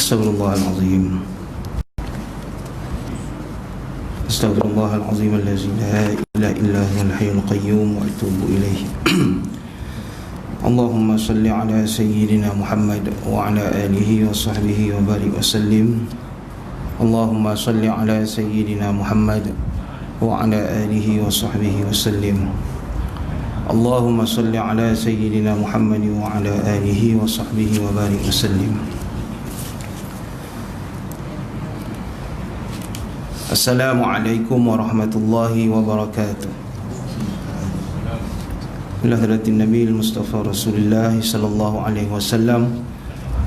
Astaghfirullahalazim. Astaghfirullahalazim allazi la ilaha illa huwal hayyul qayyum wa atubu ilaih. Allahumma salli ala sayyidina Muhammad wa ala alihi wa sahbihi wa barik wa sallim. Allahumma salli ala sayyidina Muhammad wa ala alihi wa sahbihi wa sallim. Allahumma salli ala sayyidina Muhammad wa ala alihi wa sahbihi wa barik wa sallim. Assalamualaikum warahmatullahi wabarakatuh. Ila hadratin Nabi Mustafa Rasulullah sallallahu alaihi wasallam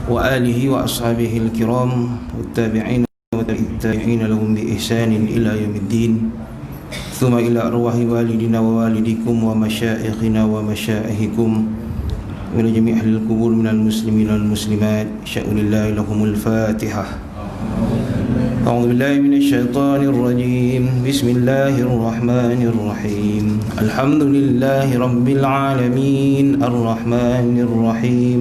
wa alihi wa ashabihi al-kiram wat tabi'in wa tabi'in lahum bi ihsanin ila yaumiddin. Thumma ila arwahi walidina wa walidikum wa masyayikhina wa masyayikhikum wa ila jami'il qubur minal muslimin wal muslimat. Sya'ulillahi lahumul Fatihah. أعوذ بالله من الشيطان الرجيم. بسم الله الرحمن الرحيم. الحمد لله رب العالمين الرحمن الرحيم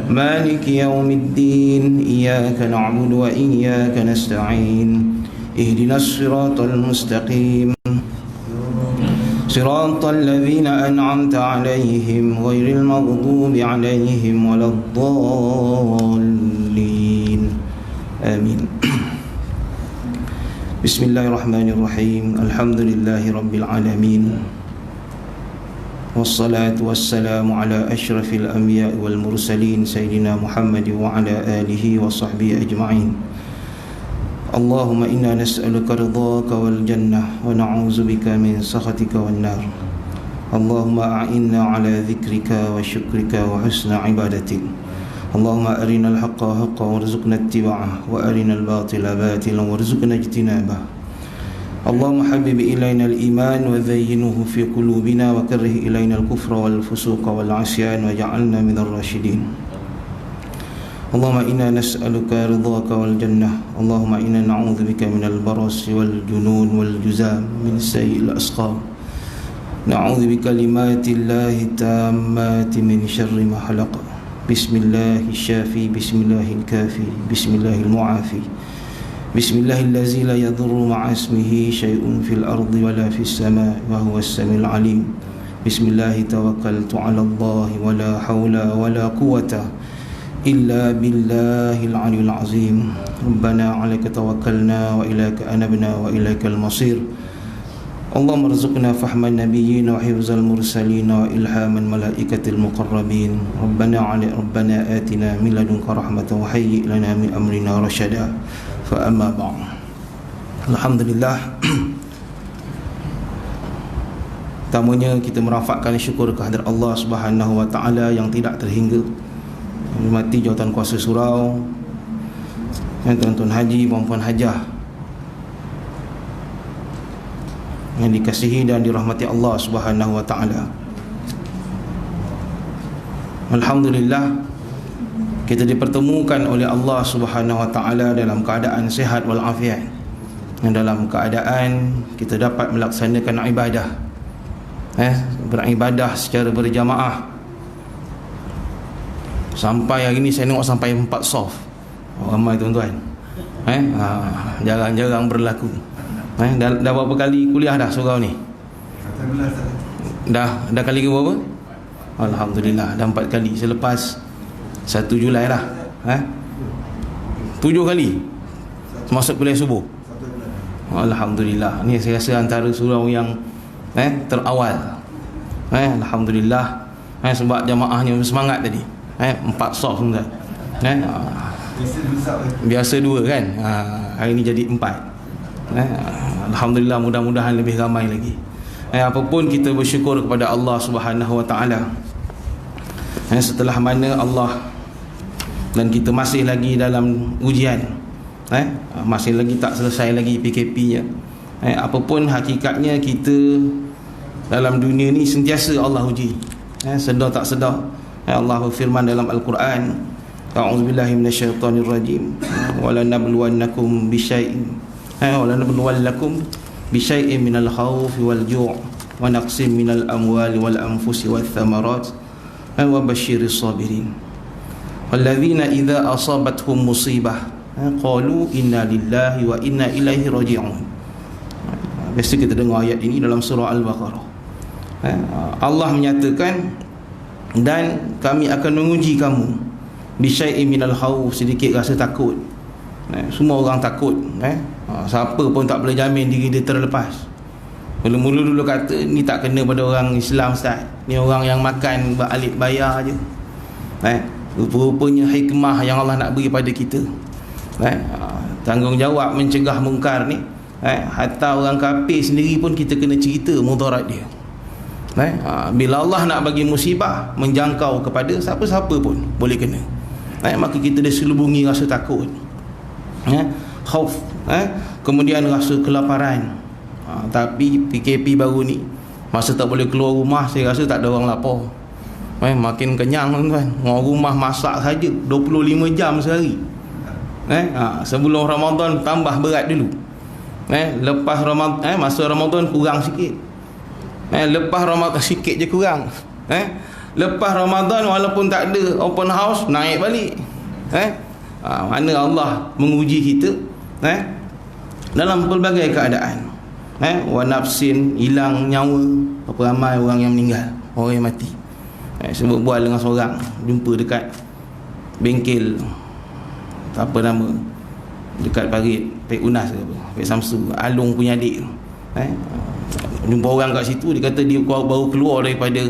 مالك يوم الدين إياك نعبد وإياك نستعين اهدنا الصراط المستقيم صراط الذين أنعمت عليهم غير المغضوب عليهم ولا الضالين آمين. Bismillahirrahmanirrahim. Alhamdulillahi rabbil alamin. Wassalatu wassalamu ala asyrafil anbiya wal mursalin sayyidina Muhammad wa ala alihi wa sahbihi ajma'in. Allahumma inna nas'aluka ridhaka wal jannah wa na'udzubika min sakhatika wan nar. Allahumma a'inna ala dzikrika wa syukrika wa husna ibadatik. Allahumma arinal haqqa haqqan warzuqna ittiba'ah wa arinal batila batilan warzuqna ijtinabah. Allahumma habib ilayna al-iman wa zayyinhu fi qulubina wa karrih ilayna al-kufra wal fusuqa wal 'isyan waj'alna minal rasyidin. Allahumma inna nas'aluka ridhaka wal jannah. Allahumma inna na'udzubika minal barasi wal junun wal juzam min sayyi'il asqam. Na'udzu bikalimatillahi tammati min syarri ma khalaq. Bismillahil syafi, bismillahil kafi, bismillahil mu'afi, bismillahillazi la yadurru ma'a ismihi syai'un fil ardi wala fis sama' wa huwas samiul alim. Bismillahi tawakkaltu 'ala Allah wa la haula wa la quwwata illa billahil 'aliyyil 'azim. Rabbana 'alaika tawakkalna wa ilaika anabna wa ilaikal masir. Allahumma rzuqna fahman nabiyyin wa hifzal mursalin wa ilhaman malaikatil muqarrabin. Rabbana atina min ladunka rahmatan wa hayyi' lana min amrina rasyada. Fa amma ba'd. Alhamdulillah. Pertamanya kita merafakkan syukur kehadirat Allah Subhanahu wa taala yang tidak terhingga. Hormati jawatan kuasa surau, tuan-tuan haji, puan-puan hajah yang dikasihi dan dirahmati Allah Subhanahu wa taala. Alhamdulillah, kita dipertemukan oleh Allah Subhanahu wa taala dalam keadaan sihat wal afiat, dan dalam keadaan kita dapat melaksanakan ibadah, beribadah secara berjamaah. Sampai hari ni saya tengok sampai 4 soft. Ramai tuan-tuan. Jarang-jarang berlaku. Dah berapa kali kuliah dah surau ni? Dah kali ke berapa? Alhamdulillah, dah 4 kali selepas 1 Julai lah. 7 kali masuk kuliah subuh. Alhamdulillah. Ni saya rasa antara surau yang terawal. Alhamdulillah. Sebab jamaahnya bersemangat tadi. 4 soft tuan. Biasa 2 kan. Hari ni jadi 4. Alhamdulillah, mudah-mudahan lebih ramai lagi. Apapun kita bersyukur kepada Allah Subhanahu wa taala. Setelah mana Allah dan kita masih lagi dalam ujian, masih lagi tak selesai lagi PKP-nya. Apapun hakikatnya, kita dalam dunia ni sentiasa Allah uji. Sedar tak sedar, Allah berfirman dalam Al-Quran, a'udzubillahi minasyaitonir rajim, wala nabluwannakum bisyai'in walanabluwannakum bisyai'in minal khawfi wal ju' wa naqsim minal amwali wal anfusi wath thamarat wa basyiris sabirin. walladzina idza asabatuhum musibah qalu inna lillahi wa inna ilaihi raji'un. Biasa kita dengar ayat ini dalam surah Al-Baqarah. Allah menyatakan, dan kami akan menguji kamu bisyai'in minal khawf, sedikit rasa takut. Semua orang takut. Siapa pun tak boleh jamin diri dia terlepas. Mula-mula dulu kata ni tak kena pada orang Islam, Ustaz, ni orang yang makan alif bayar je. Rupa-rupanya hikmah yang Allah nak beri pada kita. Tanggungjawab mencegah mungkar ni, hatta orang kafir sendiri pun kita kena cerita mudarat dia. Bila Allah nak bagi musibah menjangkau kepada siapa-siapa pun boleh kena, maka kita diselubungi rasa takut, khauf, kemudian rasa kelaparan. Tapi PKP baru ni, masa tak boleh keluar rumah, saya rasa tak ada orang lapar. Makin kenyang tuan-tuan. Orang rumah masak saja 25 jam sehari. Sebelum Ramadan tambah berat dulu. Lepas Ramadan, masa Ramadan kurang sikit. Lepas Ramadan sikit je kurang. Lepas Ramadan walaupun tak ada open house, naik balik. Mana Allah menguji kita dalam pelbagai keadaan. Wa nafsin, hilang nyawa. Berapa ramai orang yang meninggal, orang yang mati. Sebut bual dengan seorang, jumpa dekat bengkel, tak apa nama, dekat parit Pek Unas ke apa, Pek Samsu, Alung punya adik. Jumpa orang kat situ, dia kata dia baru keluar daripada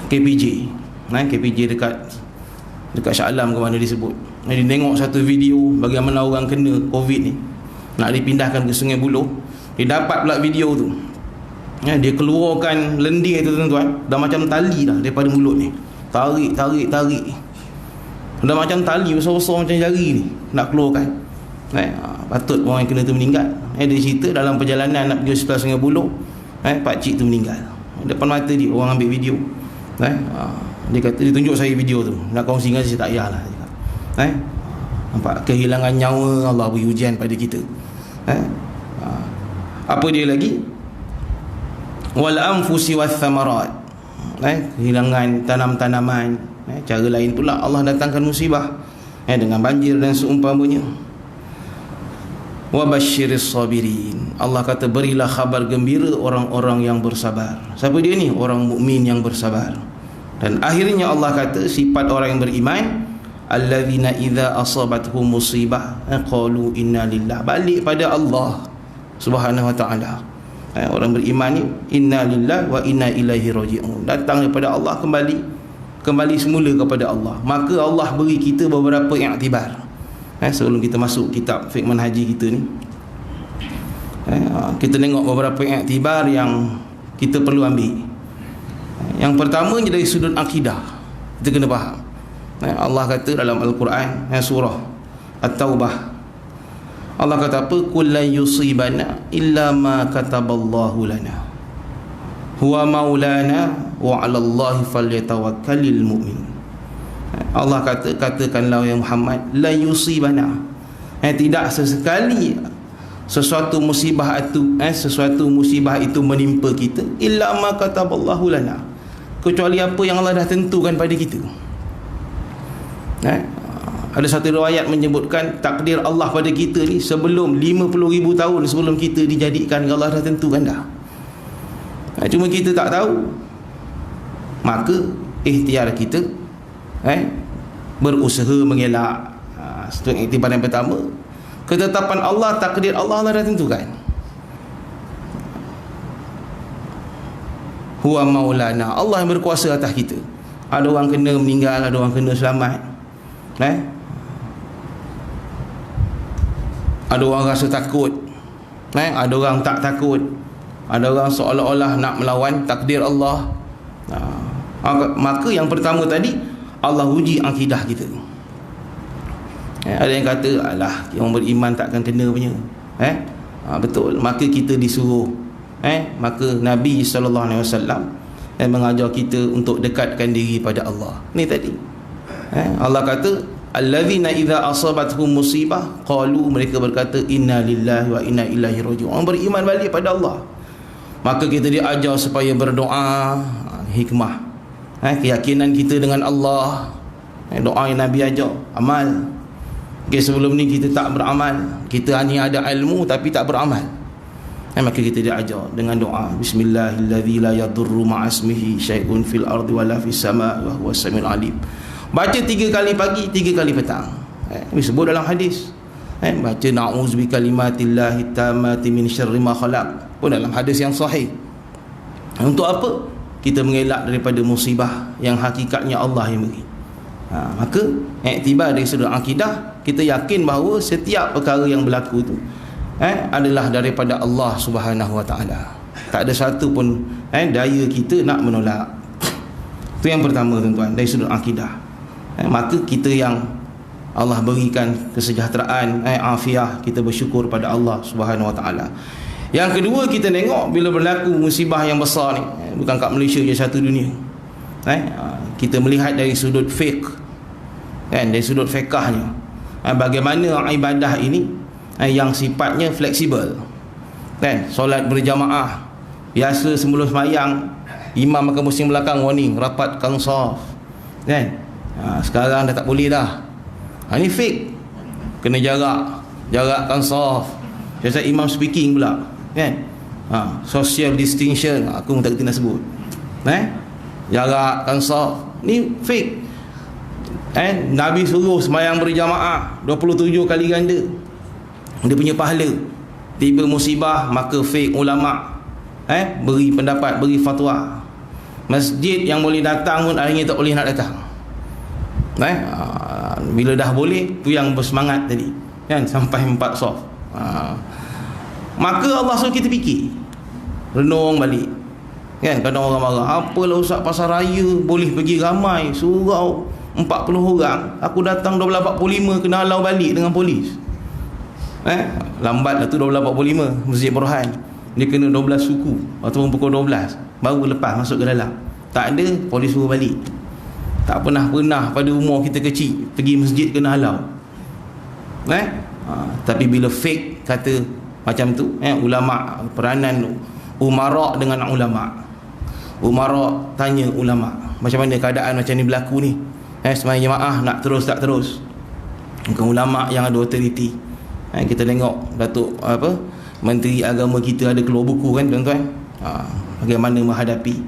KPJ. KPJ dekat Shah Alam ke mana disebut. Dia tengok satu video bagaimana orang kena COVID ni, nak dipindahkan ke Sungai Buloh. Dia dapat pula video tu. Dia keluarkan lendir tu tuan-tuan, dah macam tali dah daripada mulut ni. Tarik. Dah macam tali besar-besar macam jari ni nak keluarkan. Patut orang yang kena tu meninggal. Dia cerita dalam perjalanan nak pergi sebelah Sungai Buloh, pakcik tu meninggal depan mata dia. Orang ambil video. Dia kata, dia tunjuk saya video tu, nak kongsi dengan saya, tak payahlah. Nampak kehilangan nyawa, Allah beri ujian pada kita. Apa dia lagi? Wal anfusi wath thamarat. Kehilangan tanam-tanaman. Cara lain pula Allah datangkan musibah dengan banjir dan seumpamanya. Wa basyiris sabirin. Allah kata, berilah khabar gembira orang-orang yang bersabar. Siapa dia ni? Orang mukmin yang bersabar. Dan akhirnya Allah kata sifat orang yang beriman, alladzina idza asabatuhum musibah qalu inna lillahi, balik pada Allah Subhanahu wa taala. Orang beriman ni inna lillahi wa inna ilaihi raji'un, datang daripada Allah, kembali semula kepada Allah. Maka Allah beri kita beberapa iktibar sebelum kita masuk kitab fiqh manhaji kita ni. Kita tengok beberapa iktibar yang kita perlu ambil. Yang pertama dari sudut akidah, kita kena faham. Allah kata dalam Al-Quran, surah At-Taubah, Allah kata apa? Qul lan yusibana illa ma kataballahu lana huwa maulana wa 'alallahi falyatawakkalul mu'min. Allah kata, katakanlah ya Muhammad, la yusibana, tidak sesekali sesuatu musibah itu menimpa kita illa ma kataballahu lana, kecuali apa yang Allah dah tentukan pada kita. Ada satu riwayat menyebutkan takdir Allah pada kita ni sebelum 50,000 tahun sebelum kita dijadikan, Allah dah tentukan dah. Cuma kita tak tahu. Maka ikhtiar kita berusaha mengelak. Itu iktibar yang pertama. Ketetapan Allah, takdir Allah, Allah dah tentukan. Huwa maulana, Allah yang berkuasa atas kita. Ada orang kena meninggal, ada orang kena selamat. Ada orang rasa takut, ada orang tak takut, ada orang seolah-olah nak melawan takdir Allah. Maka yang pertama tadi, Allah uji akidah kita. Ada yang kata, alah, orang beriman takkan kena punya. Betul. Maka kita disuruh, maka Nabi SAW mengajar kita untuk dekatkan diri pada Allah. Ni tadi Allah kata, alladzina idza asabatuhum musibah qalu, mereka berkata inna lillahi wa inna ilaihi raji'un. Orang beriman balik pada Allah. Maka kita diajar supaya berdoa, hikmah, keyakinan kita dengan Allah, Doa yang Nabi ajar, amal. Okay, sebelum ni kita tak beramal, kita hanya ada ilmu tapi tak beramal. Maka kita diajar dengan doa Bismillahilladzi la yadurru ma'asmihi syai'un fil ardi wala fis sama' wa huwas samiul alim. Baca 3 kali pagi, 3 kali petang. Disebut dalam hadis. Baca na'udzu bikalimatillahi tammati min syarri ma khalaq, pun dalam hadis yang sahih. Untuk apa? Kita mengelak daripada musibah yang hakikatnya Allah yang beri. Maka iktibar dari sudut akidah, kita yakin bahawa setiap perkara yang berlaku tu adalah daripada Allah Subhanahu Wa Taala. Tak ada satu pun daya kita nak menolak. Itu yang pertama tuan-tuan, dari sudut akidah. Maka kita yang Allah berikan kesejahteraan, afiah, kita bersyukur pada Allah Subhanahu Wa Taala. Yang kedua, kita tengok bila berlaku musibah yang besar ni, bukan kat Malaysia je, satu dunia. Kita melihat dari sudut fiqh, dari sudut fiqahnya, bagaimana ibadah ini yang sifatnya fleksibel. Solat berjamaah, biasa sebelum sembahyang imam akan pusing belakang, warning, rapatkan saf. Sekarang dah tak boleh dah. Ini fake. Kena jarakkan saf. Biasa imam speaking pula, social distinction, aku tak kerti nak sebut. Jarakkan saf. Ni fake. Nabi suruh sembahyang berjamaah 27 kali ganda, dia punya pahala. Tiba musibah, maka fake ulama beri pendapat, beri fatwa. Masjid yang boleh datang pun akhirnya tak boleh nak datang. Bila dah boleh, tu yang bersemangat tadi, sampai 4 saf. Maka Allah suruh kita fikir, renung balik. Kadang orang marah, apalah Ustaz, pasar raya boleh pergi ramai, surau 40 orang, aku datang 12.45 kena halau balik dengan polis. Lambat lah tu 12.45 Masjid Burhan, dia kena 12 suku ataupun pukul 12 baru lepas masuk ke dalam. Tak ada, polis suruh balik. Tak pernah pada umur kita kecil pergi masjid kena halau. Tapi bila fake kata macam tu, ulama, peranan umara dengan ulama. Umara tanya ulama, macam mana keadaan macam ni berlaku ni, sembahyang jemaah nak terus tak terus. Bukan ulama yang ada autoriti. Kita tengok Datuk Menteri Agama kita ada keluar buku kan tuan-tuan, bagaimana menghadapi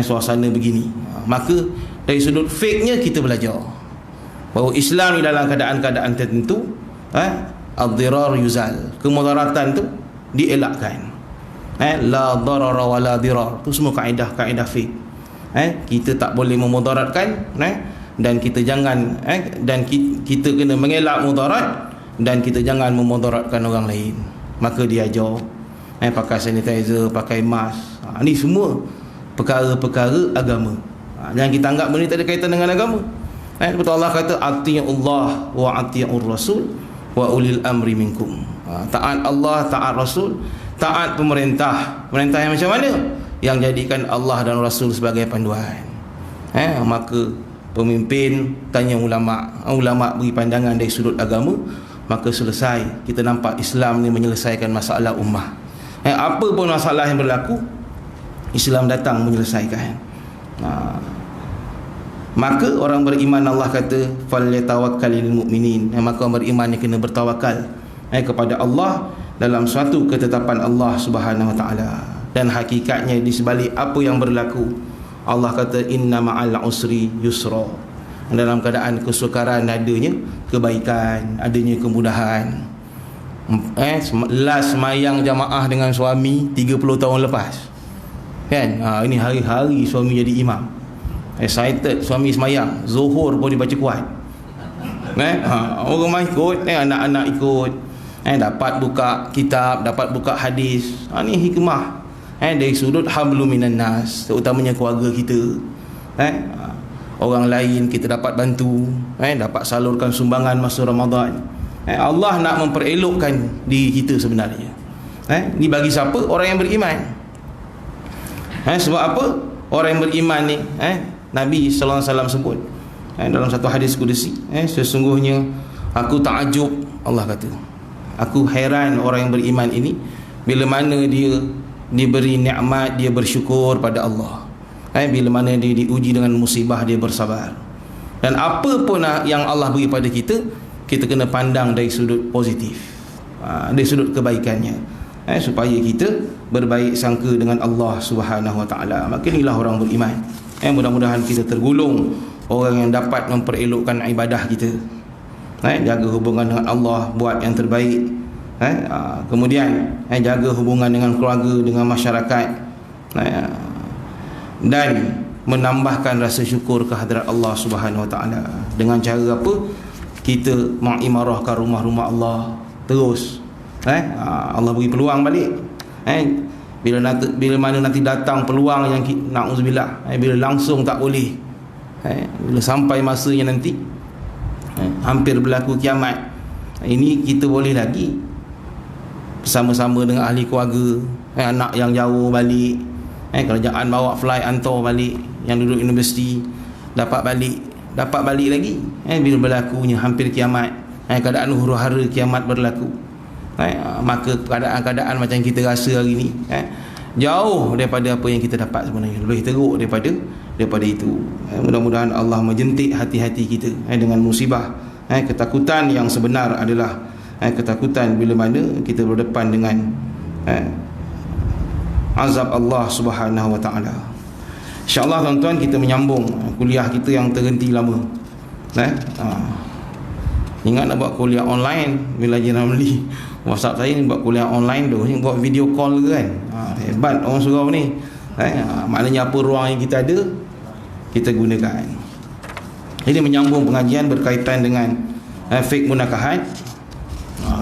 suasana begini. Maka dari sudut fake-nya kita belajar bahawa Islam ni dalam keadaan-keadaan tertentu, ad-dirar yuzal, kemudaratan tu dielakkan. La darara wa la dirar, tu semua kaedah fake. Kita tak boleh memudaratkan, dan kita jangan dan kita kena mengelak mudarat, dan kita jangan memudaratkan orang lain. Maka dia ajar pakai sanitizer, pakai mask. Ni semua perkara-perkara agama. Jangan kita anggap benda ni tak ada kaitan dengan agama. Betul Allah kata ati'ullah wa ati'ur rasul wa ulil amri minkum. Taat Allah, taat Rasul, taat pemerintah. Pemerintah yang macam mana? Yang jadikan Allah dan Rasul sebagai panduan. Maka pemimpin tanya ulama, ulama beri pandangan dari sudut agama, maka selesai. Kita nampak Islam ni menyelesaikan masalah ummah. Apa pun masalah yang berlaku, Islam datang menyelesaikan. Maka orang beriman, Allah kata falyatawakkalul mu'minin, maka orang beriman yang kena bertawakal kepada Allah dalam suatu ketetapan Allah Subhanahu Wa Taala. Dan hakikatnya di sebalik apa yang berlaku, Allah kata inna ma'al usri yusra. Dalam keadaan kesukaran adanya kebaikan, adanya kemudahan. Last semayang jamaah dengan suami 30 tahun lepas, ini hari-hari suami jadi imam, excited suami semayang, zuhur pun dibaca kuat. Orang main ikut, anak-anak ikut, dapat buka kitab, dapat buka hadis. Ini hikmah dari sudut hablum minan nas, terutamanya keluarga kita. Orang lain kita dapat bantu, dapat salurkan sumbangan masa Ramadan. Allah nak memperelokkan diri kita sebenarnya. Ni bagi siapa? Orang yang beriman. Sebab apa? Orang yang beriman ni, Nabi sallallahu alaihi wasallam sebut dalam satu hadis kudusi, sesungguhnya aku takjub, Allah kata, aku heran orang yang beriman ini, bila mana dia diberi nikmat dia bersyukur pada Allah, bila mana dia diuji dengan musibah dia bersabar. Dan apa pun yang Allah beri pada kita, kita kena pandang dari sudut positif, dari sudut kebaikannya, supaya kita berbaik sangka dengan Allah Subhanahu Wa Taala. Maka inilah orang beriman. Mudah-mudahan kita tergolong orang yang dapat memperelokkan ibadah kita, jaga hubungan dengan Allah, buat yang terbaik, kemudian jaga hubungan dengan keluarga, dengan masyarakat, dan menambahkan rasa syukur kehadrat Allah Subhanahu Wa Taala. Dengan cara apa? Kita mengimarahkan rumah-rumah Allah terus. Allah beri peluang balik. Bila mana nanti datang peluang yang na'udzubillah, bila langsung tak boleh, bila sampai masanya nanti, hampir berlaku kiamat, ini kita boleh lagi bersama-sama dengan ahli keluarga, anak yang jauh balik, kerajaan bawa fly hantar balik, yang duduk universiti dapat balik lagi, bila berlakunya hampir kiamat, keadaan huru-hara kiamat berlaku, maka keadaan-keadaan macam kita rasa hari ni, jauh daripada apa yang kita dapat sebenarnya, lebih teruk daripada itu. Mudah-mudahan Allah menjentik hati-hati kita dengan musibah. Ketakutan yang sebenar adalah ketakutan bila mana kita berdepan dengan azab Allah Subhanahu Wa Taala. InsyaAllah tuan-tuan, kita menyambung kuliah kita yang terhenti lama. Ingat nak buat kuliah online. Bila Haji Ramli WhatsApp saya ni, buat kuliah online tu, ni buat video call ke kan. Hebat orang surau ni. Maknanya apa ruang yang kita ada, kita gunakan. Ini menyambung pengajian berkaitan dengan fake munakahat.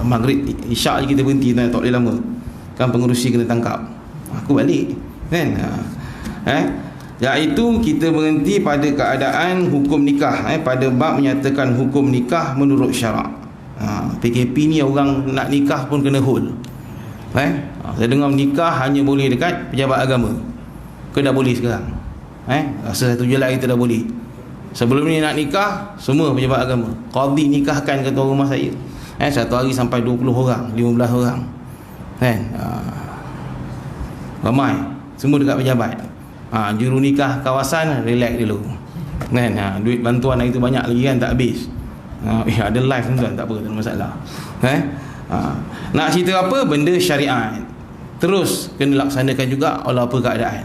Maghrib Isyak je kita berhenti, tak boleh lama kan, pengerusi kena tangkap, aku balik kan. Iaitu kita berhenti pada keadaan hukum nikah, pada bab menyatakan hukum nikah menurut syarak. PKP ni orang nak nikah pun kena hold. Saya dengar nikah hanya boleh dekat pejabat agama. Ke dah boleh sekarang? Rasa 1 Julai kita dah boleh. Sebelum ni nak nikah semua pejabat agama. Qadhi nikahkan ketua rumah saya, satu hari sampai 20 orang, 15 orang kan. Ramai semua dekat pejabat. Juru nikah kawasan relax dulu kan. Duit bantuan hari tu banyak lagi kan, tak habis. Ada live tuan, tak apa, tak ada masalah. Nak cerita apa? Benda syariat terus kena laksanakan juga walaupun keadaan.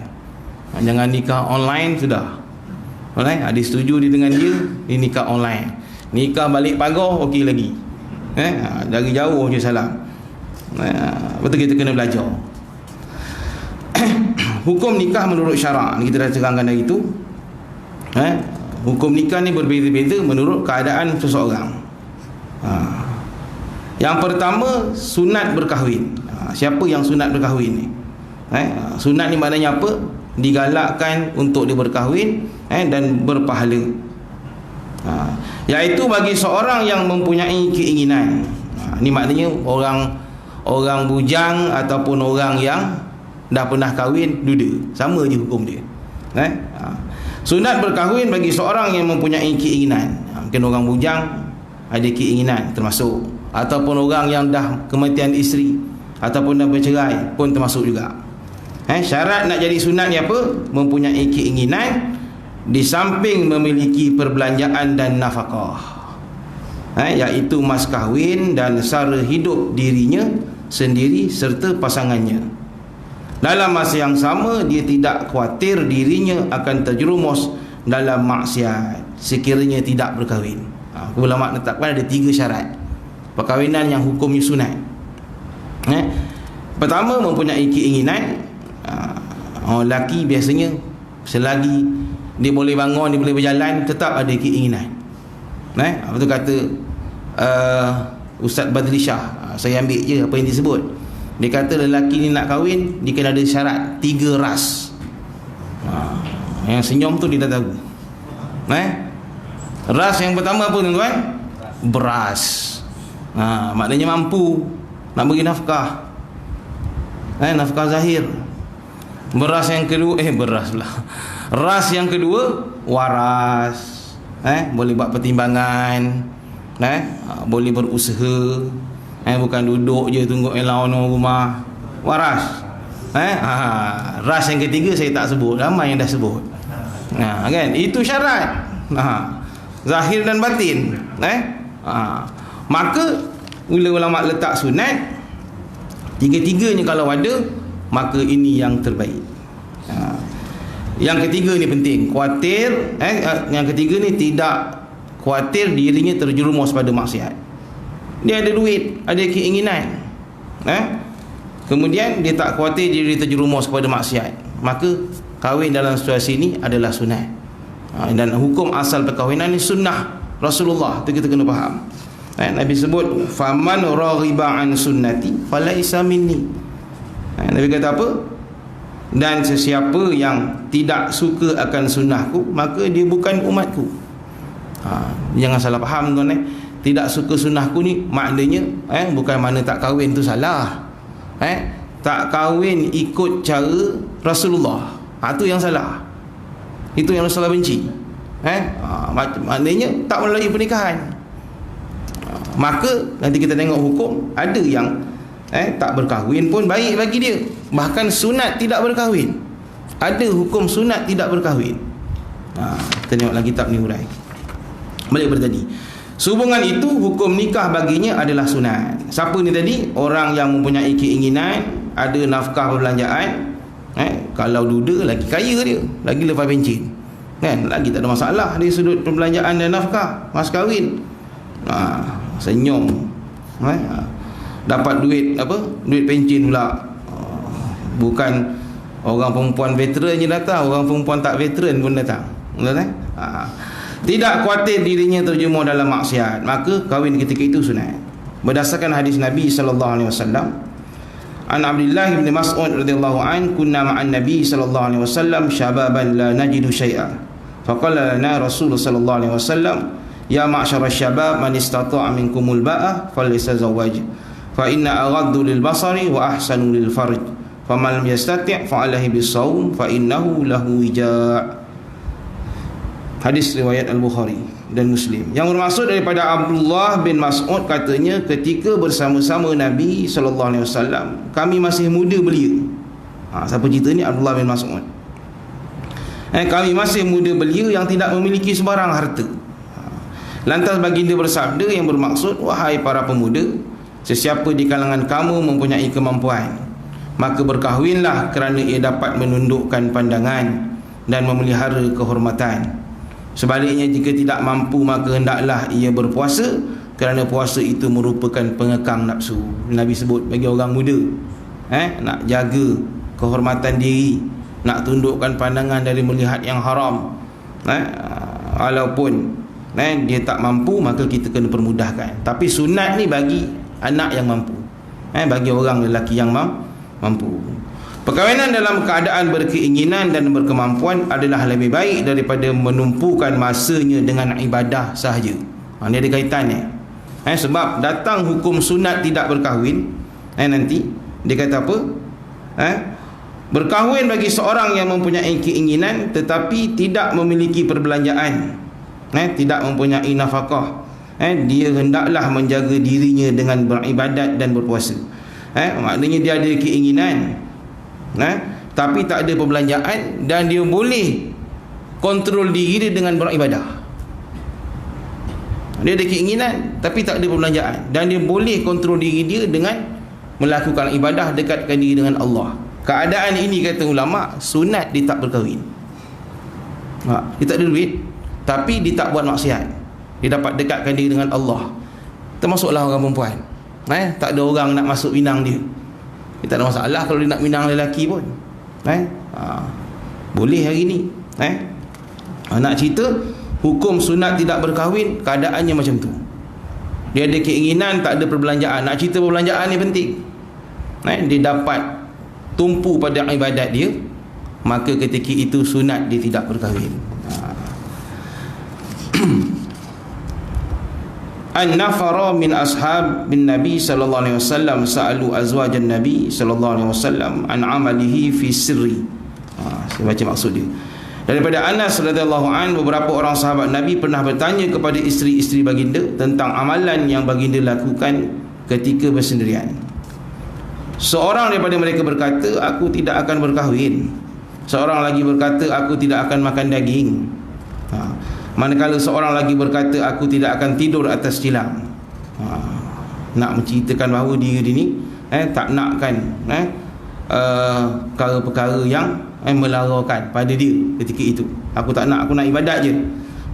Jangan nikah online sudah. Ada setuju di dengan dia, nikah online. Nikah balik pagar okey lagi. Dari jauh je salam. Betul, kita kena belajar. Hukum nikah menurut syarak ni kita dah terangkan dari itu. Hukum nikah ni berbeza-beza menurut keadaan seseorang. Yang pertama, sunat berkahwin. Siapa yang sunat berkahwin ni? Sunat ni maknanya apa? Digalakkan untuk dia berkahwin dan berpahala. Iaitu bagi seorang yang mempunyai keinginan. Ni maknanya orang bujang ataupun orang yang dah pernah kahwin, duda, sama je hukum dia. Sunat berkahwin bagi seorang yang mempunyai keinginan. Mungkin orang bujang ada keinginan termasuk, ataupun orang yang dah kematian isteri ataupun dah bercerai pun termasuk juga. Syarat nak jadi sunat ni apa? Mempunyai keinginan, di samping memiliki perbelanjaan dan nafkah, iaitu mas kahwin dan sara hidup dirinya sendiri serta pasangannya. Dalam masa yang sama, dia tidak khawatir dirinya akan terjerumus dalam maksiat sekiranya tidak berkahwin. Ulama menetapkan ada 3 syarat perkahwinan yang hukumnya sunat. Pertama, mempunyai keinginan. Orang lelaki biasanya selagi dia boleh bangun, dia boleh berjalan, tetap ada keinginan. Apa tu kata Ustaz Badri Shah, saya ambil je apa yang disebut. Dia kata lelaki ni nak kahwin, dia kena ada syarat 3 ras. Yang senyum tu dia dah tahu. Ras yang pertama apa tuan-tuan? Beras. Maknanya mampu nak bagi nafkah. Nafkah zahir. Beras yang kedua, beras pula. Ras yang kedua, waras. Boleh buat pertimbangan, boleh berusaha, bukan duduk je tunggu elang rumah. Waras. Ras yang ketiga saya tak sebut, ramai yang dah sebut. Kan? Itu syarat. zahir dan batin. Maka bila ulama letak sunat, tiga-tiganya kalau ada, maka ini yang terbaik. Yang ketiga ni penting, khuatir yang ketiga ni tidak khuatir dirinya terjerumus pada maksiat. Dia ada duit, ada keinginan, kemudian dia tak khuatir diri terjerumus kepada maksiat, maka kahwin dalam situasi ini adalah sunat. Dan hukum asal perkahwinan ni sunnah Rasulullah, tu kita kena faham. Nabi sebut faman raghiba an sunnati falaisa minni. Nabi kata apa? Dan sesiapa yang tidak suka akan sunnahku, maka dia bukan umatku. Jangan salah faham tuan. Tidak suka sunnahku ni maknanya bukan mana tak kahwin tu salah. Tak kahwin ikut cara Rasulullah, tu yang salah. Itu yang Rasulullah benci. Maknanya tak melalui pernikahan. Maka nanti kita tengok hukum, ada yang tak berkahwin pun baik bagi dia, bahkan sunat tidak berkahwin. Ada hukum sunat tidak berkahwin. Kita tengok lagi kitab ni hurai. Balik pada tadi, sehubungan itu hukum nikah baginya adalah sunat. Siapa ni tadi? Orang yang mempunyai keinginan, ada nafkah perbelanjaan. Kalau duda, lagi kaya dia, lagi lepas pencen, lagi tak ada masalah dari sudut perbelanjaan dan nafkah, mas kahwin. Senyum, dapat duit duit pencen pula. Bukan orang perempuan veteran je datang, orang perempuan tak veteran pun datang. Tidak khuatir dirinya terjerumus dalam maksiat, maka kahwin ketika itu sunat. Berdasarkan hadis Nabi sallallahu alaihi wasallam, an Abdullah bin Mas'ud radhiyallahu an, kunna ma'an Nabi sallallahu alaihi wasallam syababan la najidu syai'a. Faqala lana Rasulullah sallallahu alaihi wasallam, ya ma'syara syabab man istata'a minkumul ba'ah falyatazawwaj fa inna aghaddu lil basari wa ahsanu lil farj faman lam yastati' fa alaihi bis-shaum fa innahu lahu wija'. Hadis riwayat Al-Bukhari dan Muslim. Yang bermaksud daripada Abdullah bin Mas'ud, katanya ketika bersama-sama Nabi sallallahu alaihi wasallam, kami masih muda belia. Siapa cerita ni? Abdullah bin Mas'ud. Kami masih muda belia yang tidak memiliki sebarang harta. Lantas baginda bersabda yang bermaksud, wahai para pemuda, sesiapa di kalangan kamu mempunyai kemampuan, maka berkahwinlah kerana ia dapat menundukkan pandangan dan memelihara kehormatan. Sebaliknya jika tidak mampu, maka hendaklah ia berpuasa, kerana puasa itu merupakan pengekang nafsu. Nabi sebut bagi orang muda, nak jaga kehormatan diri, nak tundukkan pandangan dari melihat yang haram, walaupun dia tak mampu, maka kita kena permudahkan. Tapi sunat ni bagi anak yang mampu, bagi orang lelaki yang mampu. Perkahwinan dalam keadaan berkeinginan dan berkemampuan adalah lebih baik daripada menumpukan masanya dengan ibadah sahaja. Ini ada kaitannya. Sebab datang hukum sunat tidak berkahwin, nanti dia kata apa? Berkahwin bagi seorang yang mempunyai keinginan tetapi tidak memiliki perbelanjaan, tidak mempunyai nafkah, dia hendaklah menjaga dirinya dengan beribadat dan berpuasa. Maknanya dia ada keinginan, tapi tak ada perbelanjaan, dan dia boleh kontrol diri dia dengan beribadah. Dia ada keinginan tapi tak ada perbelanjaan, dan dia boleh kontrol diri dia dengan melakukan ibadah, dekatkan diri dengan Allah. Keadaan ini, kata ulama, sunat dia tak berkahwin. Dia tak ada duit, tapi dia tak buat maksiat, dia dapat dekatkan diri dengan Allah. Termasuklah orang perempuan, tak ada orang nak masuk minang dia, tak ada masalah kalau dia nak minang lelaki pun. Boleh hari ni. Nak cerita hukum sunat tidak berkahwin, keadaannya macam tu. Dia ada keinginan, tak ada perbelanjaan. Nak cerita perbelanjaan ni penting. Dia dapat tumpu pada ibadat dia, maka ketika itu sunat dia tidak berkahwin. An-nafara min ashab bin Nabi sallallahu alaihi wasallam sa'alu azwajan Nabi sallallahu alaihi wasallam an amalihi fi sirri. Saya baca maksud dia. Daripada Anas radhiyallahu an, beberapa orang sahabat Nabi pernah bertanya kepada isteri-isteri baginda tentang amalan yang baginda lakukan ketika bersendirian. Seorang daripada mereka berkata, aku tidak akan berkahwin. Seorang lagi berkata, aku tidak akan makan daging. Manakala seorang lagi berkata, aku tidak akan tidur atas tilam. Nak menceritakan bahawa diri dia ni tak nakkan perkara-perkara yang melarakan pada dia ketika itu. Aku tak nak, aku nak ibadat je.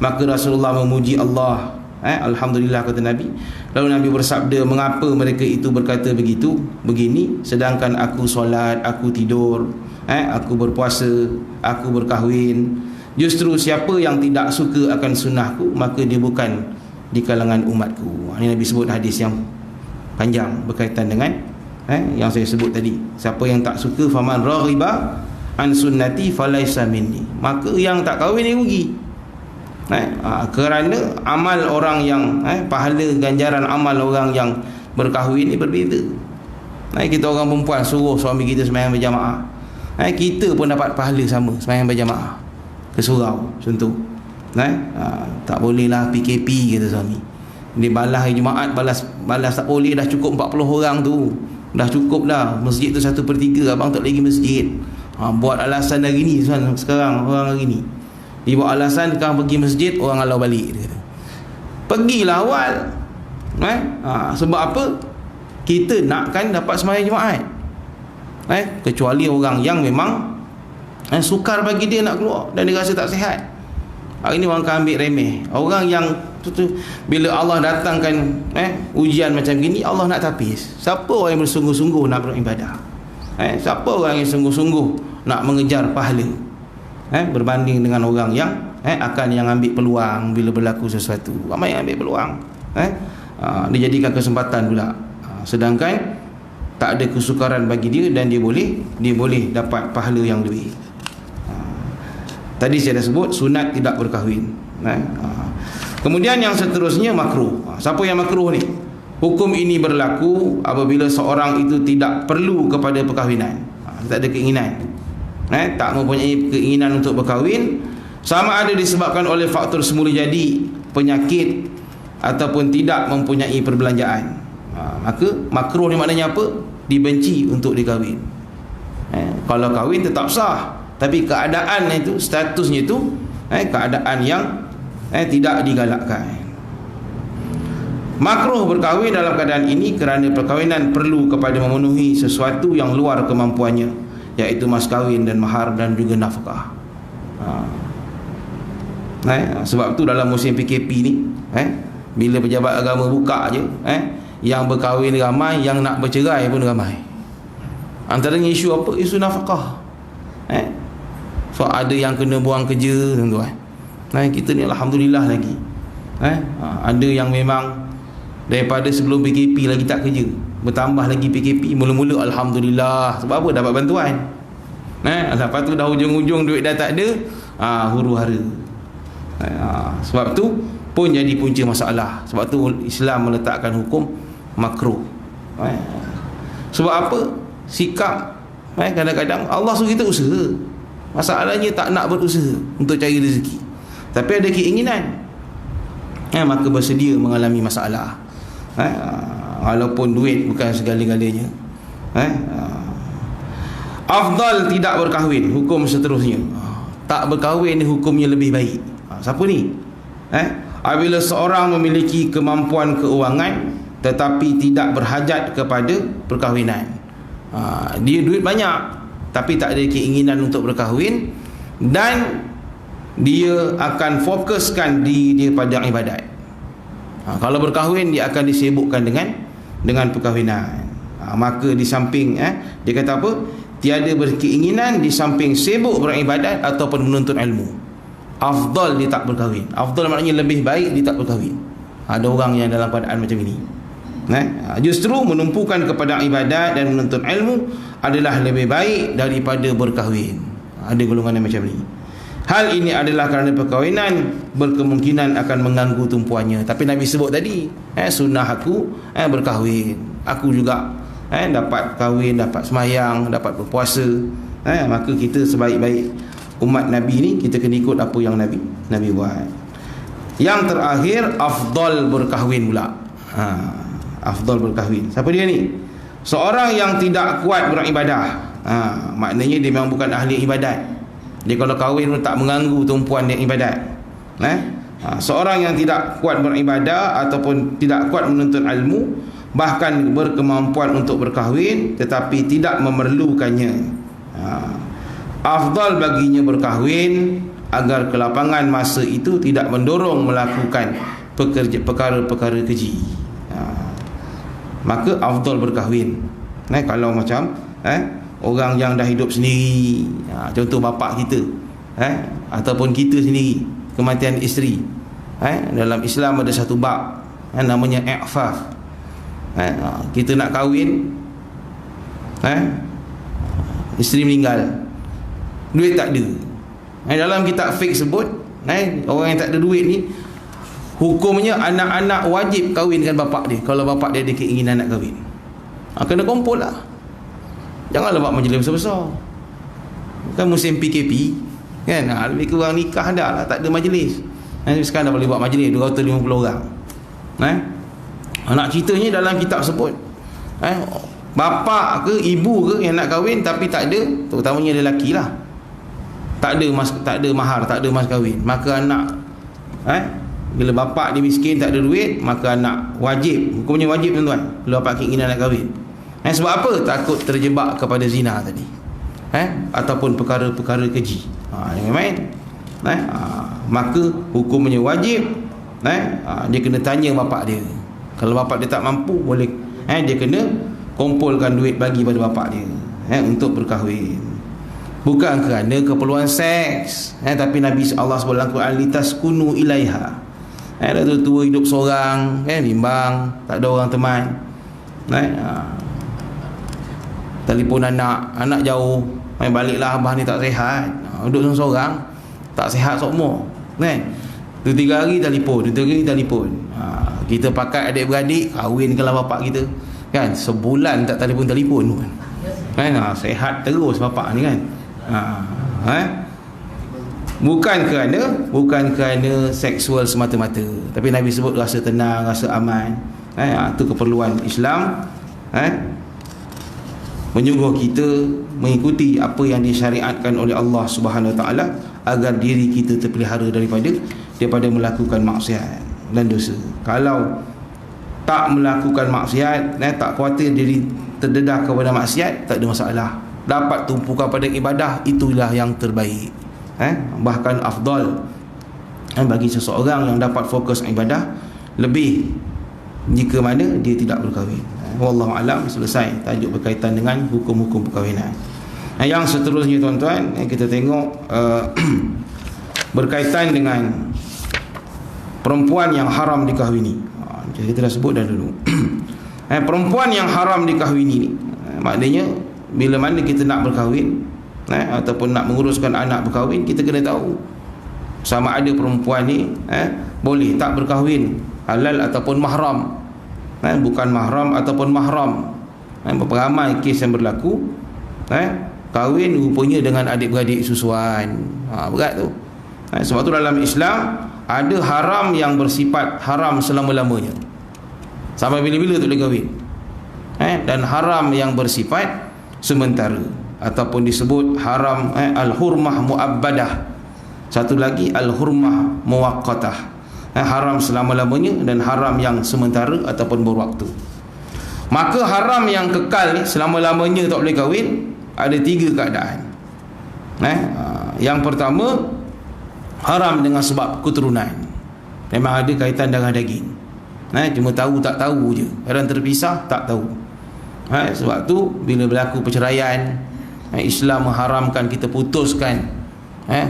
Maka Rasulullah memuji Allah. Alhamdulillah, kata Nabi. Lalu Nabi bersabda, mengapa mereka itu berkata begini, sedangkan aku solat, aku tidur, aku berpuasa, aku berkahwin. Justru siapa yang tidak suka akan sunnahku, maka dia bukan di kalangan umatku. Ini Nabi sebut hadis yang panjang berkaitan dengan yang saya sebut tadi. Siapa yang tak suka, faman raghiba an sunnati falaysa minni, maka yang tak kahwin ni rugi. Kerana amal orang yang pahala ganjaran amal orang yang berkahwin ni berbeza. Kita orang perempuan suruh suami kita sembahyang berjamaah, kita pun dapat pahala sama sembahyang berjamaah ke surau contoh. Tak bolehlah PKP, kata suami. Dia balas hari Jumaat, balas tak boleh, dah cukup 40 orang tu, dah cukup dah, masjid tu 1/3, abang tak lagi masjid. Buat alasan hari ni sekarang orang hari ni dia buat alasan, sekarang pergi masjid orang halau balik, dia kata. Pergilah awal. Sebab apa? Kita nakkan dapat sembahyang Jumaat. Kecuali orang yang memang sukar bagi dia nak keluar dan dia rasa tak sihat. Hari ni orang akan ambil remeh. Orang yang bila Allah datangkan ujian macam gini, Allah nak tapis. Siapa orang yang bersungguh-sungguh nak beribadah? Siapa orang yang sungguh-sungguh nak mengejar pahala? Berbanding dengan orang yang akan yang ambil peluang bila berlaku sesuatu. Ramai yang ambil peluang, dia jadikan kesempatan pula, sedangkan tak ada kesukaran bagi dia dan dia boleh dapat pahala yang lebih. Tadi saya dah sebut sunat tidak berkahwin. Kemudian yang seterusnya makruh. Siapa yang makruh ni? Hukum ini berlaku apabila seorang itu tidak perlu kepada perkahwinan, tak ada keinginan, tak mempunyai keinginan untuk berkahwin, sama ada disebabkan oleh faktor semula jadi, penyakit, ataupun tidak mempunyai perbelanjaan. Maka makruh ni maknanya apa? Dibenci untuk dikahwin. Kalau kahwin tetap sah, tapi keadaan itu, statusnya itu keadaan yang tidak digalakkan. Makruh berkahwin dalam keadaan ini kerana perkahwinan perlu kepada memenuhi sesuatu yang luar kemampuannya, iaitu mas kahwin dan mahar dan juga nafkah. Sebab tu dalam musim PKP ni, bila pejabat agama buka je, yang berkahwin ramai, yang nak bercerai pun ramai. Antaranya isu apa? Isu nafkah. So ada yang kena buang kerja, tuan-tuan. Kita ni alhamdulillah lagi. Ada yang memang daripada sebelum PKP lagi tak kerja, bertambah lagi PKP, mula-mula alhamdulillah. Sebab apa? Dapat bantuan. Lepas tu dah hujung-hujung duit dah tak ada, huru-hara. Sebab tu pun jadi punca masalah. Sebab tu Islam meletakkan hukum makruh. Sebab apa? Sikap kadang-kadang Allah suruh kita usaha, masalahnya tak nak berusaha untuk cari rezeki, tapi ada keinginan, maka bersedia mengalami masalah. Walaupun duit bukan segala-galanya. Afdal tidak berkahwin, hukum seterusnya. Tak berkahwin hukumnya lebih baik. Siapa ni? Apabila seorang memiliki kemampuan keuangan tetapi tidak berhajat kepada perkahwinan. Dia duit banyak tapi tak ada keinginan untuk berkahwin, dan dia akan fokuskan diri dia pada ibadat. Kalau berkahwin, dia akan disibukkan dengan perkahwinan. Maka di samping dia kata apa? Tiada berkeinginan di samping sibuk beribadat ataupun menuntut ilmu. Afdal dia tak berkahwin. Afdal maknanya lebih baik dia tak berkahwin. Ada orang yang dalam keadaan macam ini. Justru menumpukan kepada ibadat dan menuntut ilmu adalah lebih baik daripada berkahwin. Ada golongan yang macam ni. Hal ini adalah kerana perkahwinan berkemungkinan akan mengganggu tumpuannya. Tapi Nabi sebut tadi, sunnah aku berkahwin. Aku juga dapat kahwin, dapat semayang, dapat berpuasa. Maka kita sebaik-baik umat Nabi ni, kita kena ikut apa yang Nabi buat. Yang terakhir, afdal berkahwin pula. Afdal berkahwin. Siapa dia ni? Seorang yang tidak kuat beribadah. Maknanya dia memang bukan ahli ibadat. Dia kalau kahwin pun tak mengganggu tumpuan dia ibadat. Seorang yang tidak kuat beribadah ataupun tidak kuat menuntut ilmu, bahkan berkemampuan untuk berkahwin tetapi tidak memerlukannya, afdal baginya berkahwin agar kelapangan masa itu tidak mendorong melakukan perkara-perkara keji. Maka afdal berkahwin. Kalau macam orang yang dah hidup sendiri, contoh bapak kita, ataupun kita sendiri, kematian isteri, dalam Islam ada satu bab namanya i'faf. Kita nak kahwin, isteri meninggal, duit tak ada. Dalam kitab fiqh sebut, orang yang tak ada duit ni, hukumnya anak-anak wajib kahwin dengan bapak dia. Kalau bapak dia ada keinginan nak kahwin, kena kumpul lah. Janganlah buat majlis besar-besar. Kan musim PKP kan, lebih kurang nikah dah lah, tak ada majlis. Sekarang dah boleh buat majlis 250 orang. Nak ceritanya dalam kitab sebut, bapa ke ibu ke yang nak kahwin tapi tak ada, terutamanya lelaki lah, tak ada mahar, tak ada mas kahwin, maka anak bila bapa dia miskin, tak ada duit, maka anak wajib, hukumnya wajib tuan-tuan, kalau bapa keinginan nak kahwin. Sebab apa? Takut terjebak kepada zina tadi, ataupun perkara-perkara keji. Jangan main. Maka hukumnya wajib. Dia kena tanya bapak dia. Kalau bapak dia tak mampu, boleh dia kena kumpulkan duit bagi pada bapak dia untuk berkahwin. Bukan kerana keperluan seks, tapi Nabi Allah SWT dalam Quran, litaskunu ilaiha. Dah tua hidup seorang, bimbang, tak ada orang teman, telefon anak jauh, baliklah abah ni tak sihat, duduk seorang tak sihat semua, 2-3 hari telefon, 2-3 hari telefon. Kita pakai adik-beradik, kahwinkanlah bapak kita kan, sebulan tak telefon kan, sihat terus bapak ni kan. Bukan kerana seksual semata-mata, tapi Nabi sebut rasa tenang, rasa aman. Itu keperluan Islam, menyuruh kita mengikuti apa yang disyariatkan oleh Allah Subhanahu Wa Taala agar diri kita terpelihara daripada melakukan maksiat dan dosa. Kalau tak melakukan maksiat, tak khawatir diri terdedah kepada maksiat, tak ada masalah. Dapat tumpukan pada ibadah, itulah yang terbaik, bahkan afdal bagi seseorang yang dapat fokus ibadah lebih jika mana dia tidak berkahwin. Wallahu alam. Selesai tajuk berkaitan dengan hukum-hukum perkahwinan. Yang seterusnya tuan-tuan, kita tengok berkaitan dengan perempuan yang haram dikahwini. Jadi kita dah sebut dah dulu. Perempuan yang haram dikahwini ni, maknanya bila mana kita nak berkahwin, ataupun nak menguruskan anak berkahwin, kita kena tahu sama ada perempuan ni boleh tak berkahwin, halal ataupun mahram. Bukan mahram ataupun mahram. Beberapa ramai kes yang berlaku, kahwin rupanya dengan adik-beradik susuan. Berat tu. Sebab tu dalam Islam ada haram yang bersifat haram selama-lamanya, sampai bila-bila tak boleh kahwin, dan haram yang bersifat sementara, ataupun disebut haram al-hurmah muabbadah. Satu lagi al-hurmah muwaqqatah, haram selama-lamanya dan haram yang sementara ataupun berwaktu. Maka haram yang kekal ni, selama-lamanya tak boleh kahwin, ada 3 keadaan. Yang pertama, haram dengan sebab keturunan. Memang ada kaitan darah daging, cuma tahu tak tahu je, kadang terpisah tak tahu. Sebab tu bila berlaku perceraian, Islam mengharamkan kita putuskan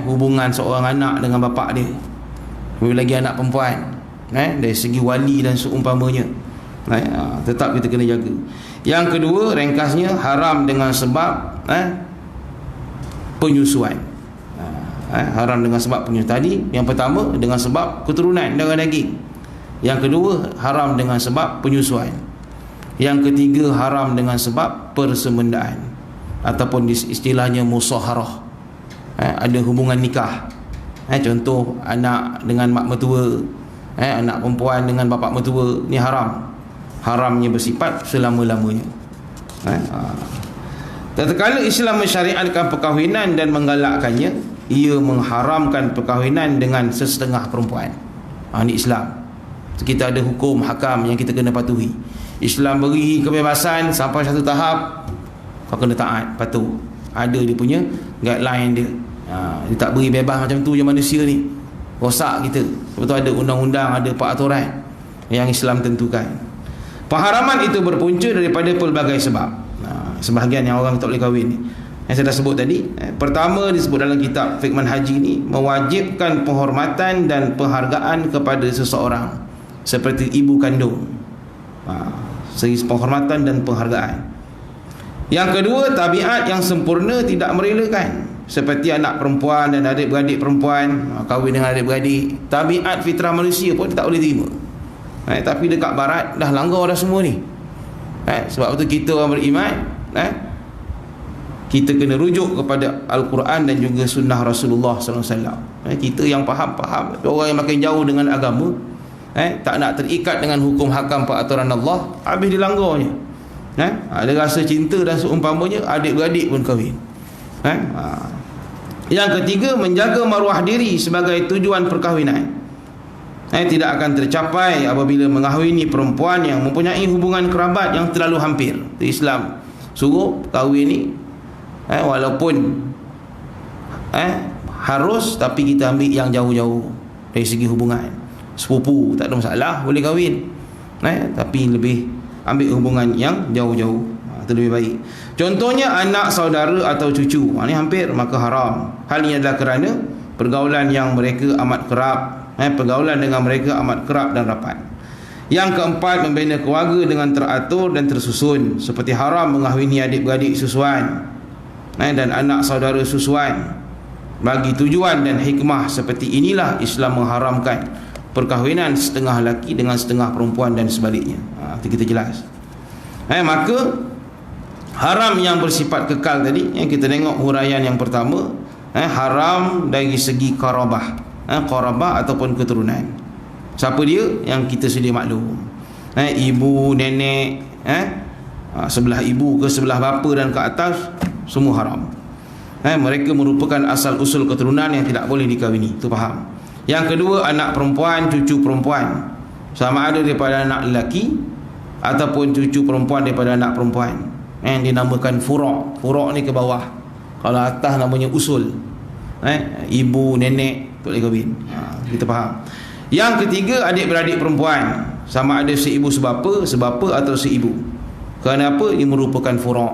hubungan seorang anak dengan bapak dia, lebih lagi anak perempuan, dari segi wali dan seumpamanya. Tetap kita kena jaga. Yang kedua, ringkasnya, haram dengan sebab penyusuan. Haram dengan sebab penyusuan tadi. Yang pertama dengan sebab keturunan darah daging. Yang kedua haram dengan sebab penyusuan. Yang ketiga haram dengan sebab persemendaan, ataupun istilahnya musaharah, ada hubungan nikah. Contoh anak dengan mak mertua, anak perempuan dengan bapa mertua, ni haram. Haramnya bersifat selama-lamanya. Tatkala Islam mensyariatkan perkahwinan dan menggalakkannya, ia mengharamkan perkahwinan dengan sesetengah perempuan. Ini Islam. Kita ada hukum hakam yang kita kena patuhi. Islam beri kebebasan sampai satu tahap, kau kena taat, patuh. Ada dia punya guideline dia. Dia tak beri bebas macam tu je manusia ni. Rosak kita. Sebab tu ada undang-undang, ada peraturan yang Islam tentukan. Pengharaman itu berpunca daripada pelbagai sebab. Sebahagian yang orang tak boleh kahwin ni, yang saya dah sebut tadi. Pertama disebut dalam kitab Fiqh Manhaji ni, mewajibkan penghormatan dan penghargaan kepada seseorang seperti ibu kandung. Segi penghormatan dan penghargaan. Yang kedua, tabiat yang sempurna tidak merelakan, seperti anak perempuan dan adik-beradik perempuan, kahwin dengan adik-beradik. Tabiat fitrah manusia pun tak boleh terima. Tapi dekat barat dah langgar dah semua ni. Sebab itu kita orang beriman, kita kena rujuk kepada Al-Quran dan juga sunnah Rasulullah SAW. Kita yang faham. Orang yang makin jauh dengan agama, tak nak terikat dengan hukum hakam peraturan Allah, habis dilanggarnya. Ada rasa cinta dan seumpamanya, adik-beradik pun kahwin. Yang ketiga, menjaga maruah diri sebagai tujuan perkahwinan. Tidak akan tercapai apabila mengahwini perempuan yang mempunyai hubungan kerabat yang terlalu hampir. Islam suruh kahwin ni, walaupun harus, tapi kita ambil yang jauh-jauh dari segi hubungan. Sepupu tak ada masalah, boleh kahwin, tapi lebih ambil hubungan yang jauh-jauh, itu lebih baik. Contohnya anak saudara atau cucu, ini hampir, maka haram. Hal ini adalah kerana pergaulan yang mereka amat kerap, pergaulan dengan mereka amat kerap dan rapat. Yang keempat, membina keluarga dengan teratur dan tersusun, seperti haram mengahwini adik-beradik susuan dan anak saudara susuan. Bagi tujuan dan hikmah seperti inilah Islam mengharamkan perkahwinan setengah lelaki dengan setengah perempuan dan sebaliknya. Itu kita jelas. Maka haram yang bersifat kekal tadi, yang kita tengok huraian yang pertama, haram dari segi qarabah, qarabah ataupun keturunan. Siapa dia? Yang kita sedia maklum, ibu, nenek, sebelah ibu ke sebelah bapa dan ke atas, semua haram. Mereka merupakan asal usul keturunan yang tidak boleh dikahwini. Itu faham. Yang kedua, anak perempuan, cucu perempuan, sama ada daripada anak lelaki ataupun cucu perempuan daripada anak perempuan, yang dinamakan furu'. Furu' ni ke bawah, kalau atas namanya usul. Ibu, nenek tak boleh kahwin. Kita faham. Yang ketiga, adik-beradik perempuan, sama ada seibu sebapa atau seibu. Kenapa? Ia merupakan furu',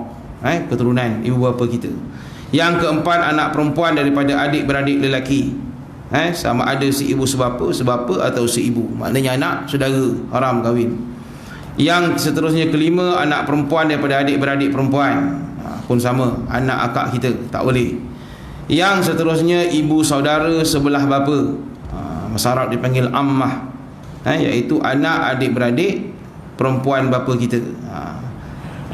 keturunan ibu bapa kita. Yang keempat, anak perempuan daripada adik-beradik lelaki, sama ada seibu sebapa atau seibu. Maknanya anak saudara, haram kahwin. Yang seterusnya kelima, anak perempuan daripada adik-beradik perempuan, pun sama, anak akak kita, tak boleh. Yang seterusnya, ibu saudara sebelah bapa, masyarakat dipanggil ammah, iaitu anak adik-beradik perempuan bapa kita,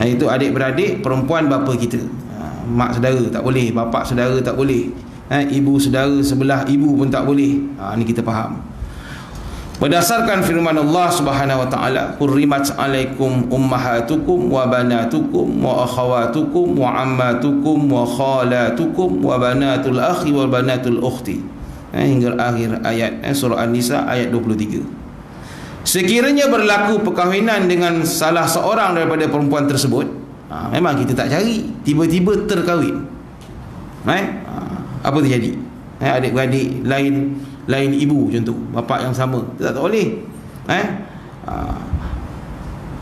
iaitu adik-beradik perempuan bapa kita. Mak saudara tak boleh, bapak saudara tak boleh, ibu saudara sebelah ibu pun tak boleh. Ini kita faham. Berdasarkan firman Allah Subhanahu wa taala, "Hurrimat 'alaikum ummahatukum wa banatukum wa akhawatukum wa ammatukum wa khalatukum wa banatul akhi wa banatul ukhti." Hingga akhir ayat surah An-Nisa ayat 23. Sekiranya berlaku perkahwinan dengan salah seorang daripada perempuan tersebut, memang kita tak cari, tiba-tiba terkahwin, apa terjadi? Adik-beradik lain ibu, contoh bapa yang sama, tak boleh.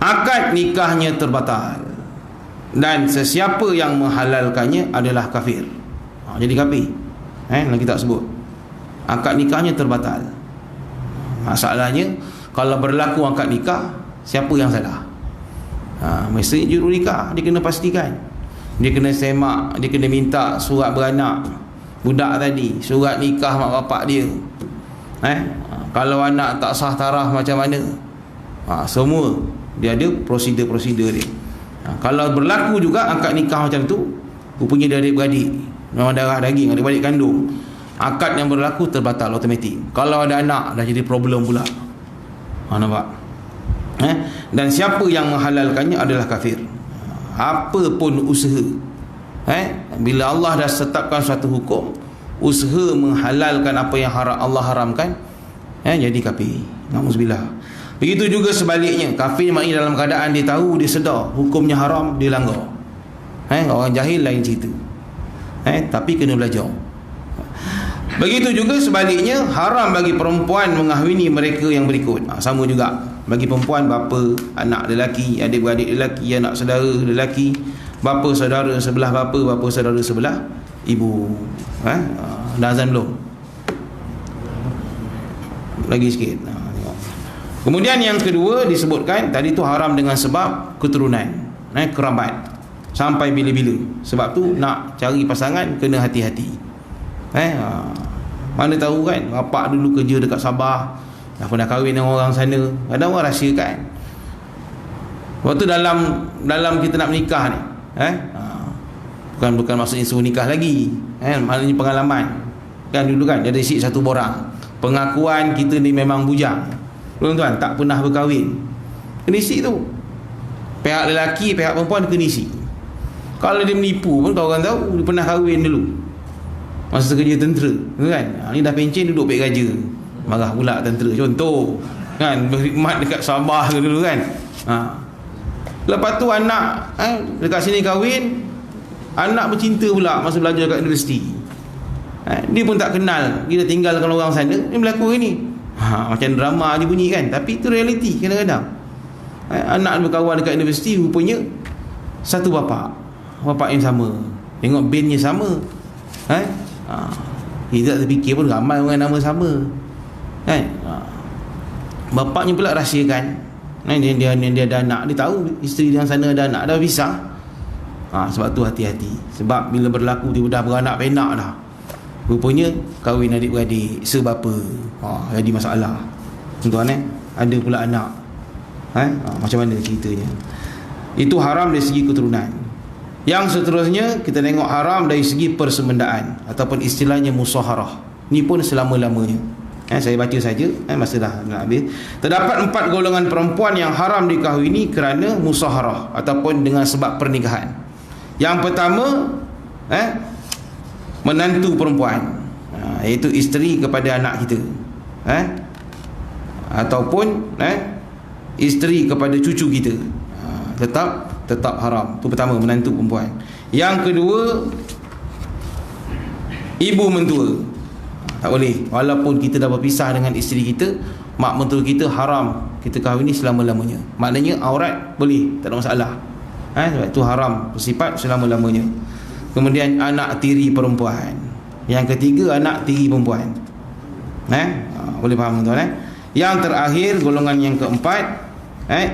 Akad nikahnya terbatal, dan sesiapa yang menghalalkannya adalah kafir. Jadi kafir. Dalam kitab sebut akad nikahnya terbatal. Masalahnya, kalau berlaku akad nikah, siapa yang salah? Mesti juru nikah, dia kena pastikan, dia kena semak, dia kena minta surat beranak budak tadi, surat nikah mak bapak dia. Kalau anak tak sah taraf macam mana, semua dia ada prosedur dia. Kalau berlaku juga akad nikah macam tu, rupanya dia adik-beradik, memang darah daging, adik-beradik kandung, akad yang berlaku terbatal automatik. Kalau ada anak, dah jadi problem pula. Nampak? Dan siapa yang menghalalkannya adalah kafir. Apa pun usaha, bila Allah dah tetapkan suatu hukum, usaha menghalalkan apa yang Allah haramkan, jadi kafir. Nauzubillah. Begitu juga sebaliknya, kafir maknanya dalam keadaan dia tahu, dia sedar hukumnya haram, dia langgar. Orang jahil lain cerita. Tapi kena belajar. Begitu juga sebaliknya, haram bagi perempuan mengahwini mereka yang berikut. Sama juga bagi perempuan, bapa, anak lelaki, adik-beradik lelaki, anak saudara lelaki, bapa saudara sebelah bapa, bapa saudara sebelah ibu. Dah azan belum? Lagi sikit. Kemudian yang kedua disebutkan tadi tu haram dengan sebab keturunan, kerabat. Sampai bila-bila. Sebab tu nak cari pasangan kena hati-hati. Mana tahu kan, bapak dulu kerja dekat Sabah, dah pernah kahwin dengan orang sana. Kadang orang rahsiakan. Waktu dalam kita nak menikah ni, bukan maksudnya suruh nikah lagi, maknanya pengalaman. Kan dulu kan ada isi satu borang, pengakuan kita ni memang bujang, tuan-tuan, tak pernah berkahwin. Kena isi tu. Pihak lelaki, pihak perempuan kena isi. Kalau dia menipu pun orang tahu dia pernah kahwin dulu masa kerja tentera, kan? Ni dah pencen duduk baik raja, marah pula tentera, contoh kan, berkhidmat dekat Sabah dulu kan. Lepas tu anak dekat sini kahwin, anak bercinta pula masa belajar dekat universiti. Dia pun tak kenal, dia dah tinggalkan orang sana, dia berlaku ini. Macam drama je bunyi kan, tapi itu realiti kadang-kadang. Anak berkawan dekat universiti, rupanya satu bapa yang sama, tengok bandnya sama. Kita tak terfikir pun ramai orang nama sama, kan? Bapaknya pula rahsiakan. Dia ada anak, dia tahu isteri dia yang sana ada anak, dah pisah. Sebab tu hati-hati. Sebab bila berlaku dia dah beranak penak dah, rupanya kahwin adik-beradik sebapa, jadi masalah. Tuan-tuan, ada pula anak. Macam mana ceritanya? Itu haram dari segi keturunan. Yang seterusnya kita tengok haram dari segi persemendaan, ataupun istilahnya musaharah. Ni pun selama-lamanya. Saya baca saja, masa dah nak habis. Terdapat 4 golongan perempuan yang haram dikahwini kerana musaharah ataupun dengan sebab pernikahan. Yang pertama, menantu perempuan, iaitu isteri kepada anak kita, ataupun isteri kepada cucu kita, tetap haram. Itu pertama, menantu perempuan. Yang kedua, ibu mentua. Tak boleh. Walaupun kita dah berpisah dengan isteri kita, mak mentua kita haram kita kahwini selama-lamanya. Maknanya aurat boleh, tak ada masalah. Sebab itu haram bersifat selama-lamanya. Kemudian anak tiri perempuan. Yang ketiga, anak tiri perempuan. Boleh faham tuan? Yang terakhir, golongan yang keempat,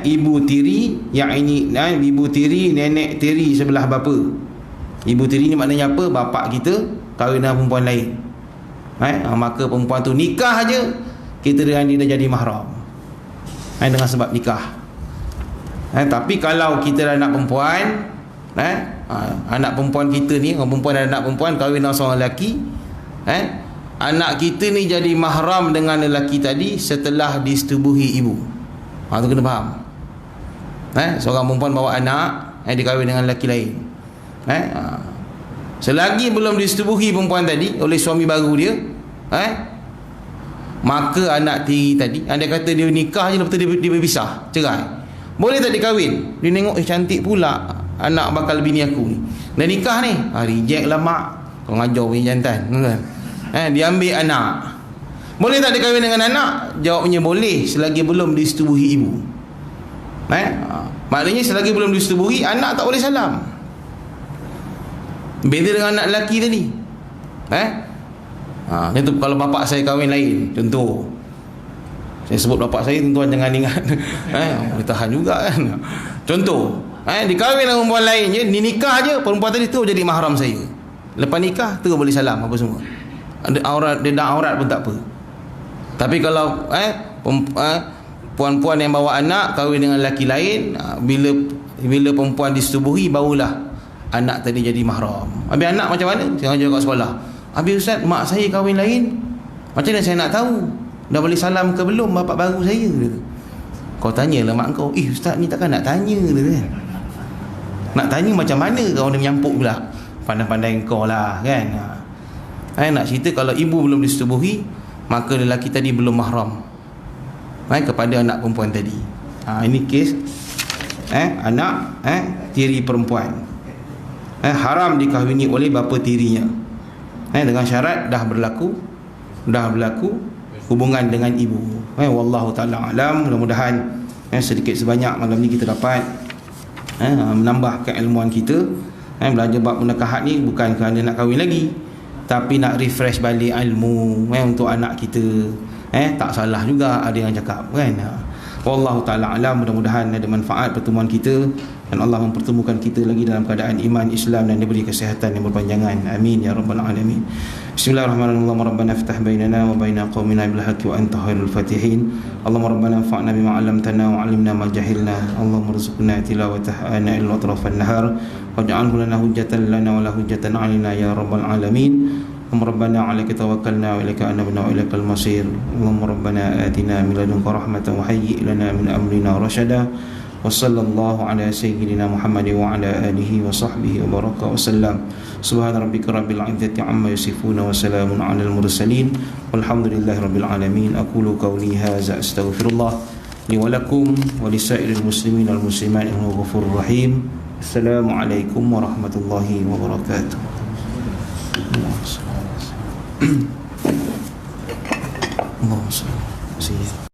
ibu tiri, yang ini ibu tiri, nenek tiri sebelah bapa. Ibu tiri ni maknanya apa? Bapak kita kahwin dengan perempuan lain. Maka perempuan tu nikah aja, kita dengan dia dah jadi mahram, dengan sebab nikah. Tapi kalau kita dah anak perempuan, anak perempuan kita ni, orang perempuan dan anak perempuan kahwin dengan seorang lelaki, anak kita ni jadi mahram dengan lelaki tadi setelah disetubuhi ibu. Tu kena faham. Seorang perempuan bawa anak, dia kahwin dengan lelaki lain. Selagi belum disetubuhi perempuan tadi oleh suami baru dia, maka anak tiri tadi, anda kata dia nikah je, lepas tu dia berpisah, cerai, boleh tak dia kahwin? Dia tengok, cantik pula anak bakal bini aku ni, dah nikah ni, reject lah mak, kau ngajar punya jantan, dia ambil anak. Boleh tak dia kahwin dengan anak? Jawabnya boleh, selagi belum disetubuhi ibu. Maknanya selagi belum disetubuhi, anak tak boleh salam. Beza dengan anak lelaki tadi. Itu kalau bapak saya kahwin lain, contoh. Saya sebut bapak saya, tuan-tuan jangan ingat. Boleh tahan juga kan. Contoh, dikahwin dengan perempuan lain je, ni nikah je, perempuan tadi tu jadi mahram saya. Lepas nikah terus boleh salam apa semua. Ada aurat, dia dah aurat pun tak apa. Tapi kalau puan-puan yang bawa anak kahwin dengan lelaki lain, bila perempuan disetubuhi, barulah anak tadi jadi mahram. Habis anak macam mana? Saya ngajar kat sekolah. Habis ustaz, mak saya kahwin lain, macam mana saya nak tahu? Dah boleh salam ke belum bapak baru saya? Kau tanyalah mak kau. Ustaz ni takkan nak tanya kan? Nak tanya macam mana kau dia menyampuk pula? Pandai-pandai kau lah kan. Nak cerita kalau ibu belum disetubuhi, maka lelaki tadi belum mahram kepada anak perempuan tadi. Ini kes anak tiri perempuan haram dikahwini oleh bapa tirinya dengan syarat dah berlaku hubungan dengan ibu. Wallahu ta'ala alam. Mudah-mudahan sedikit sebanyak malam ni kita dapat menambah keilmuan kita. Belajar bab penekahan ni bukan kerana nak kahwin lagi, tapi nak refresh balik ilmu untuk anak kita. Tak salah juga ada yang cakap kan. Wallahu ta'ala alam. Mudah-mudahan ada manfaat pertemuan kita dan Allah mempertemukan kita lagi dalam keadaan iman Islam dan diberi kesihatan yang berpanjangan. Amin ya rabbal alamin. Bismillahirrahmanirrahim. Rabbana iftah bainana wa baina qaumina bil haqqi wa anta khairul fatihin. Allahumma rabbana anfa'na bima 'allamtana wa 'allimna ma jahilna. Allahumma rzuqna tilawatahu ana ila atrafan nahar waj'alhu lana hujjatan lana wa la hujjatan 'alaina ya rabbal alamin. Rabbana 'alaika tawakkalna wa ilaika anabna wa ilaikal masir. Allahumma rabbana atina min ladunka rahmatan wa hayyi' lana min amrina rashada. Wa sallallahu ala sayyidina Muhammad wa ala alihi wa sahbihi wa baraka wa sallam. Subhana rabbika rabbil 'izzati 'amma yasifun wa salamun 'alal mursalin walhamdulillahi rabbil alamin. Aqulu qawli hadza astaghfirullah li wa lakum wa lisairil muslimin wal muslimat innahu ghafurur rahim. Assalamualaikum warahmatullahi wabarakatuh. Allahumma salli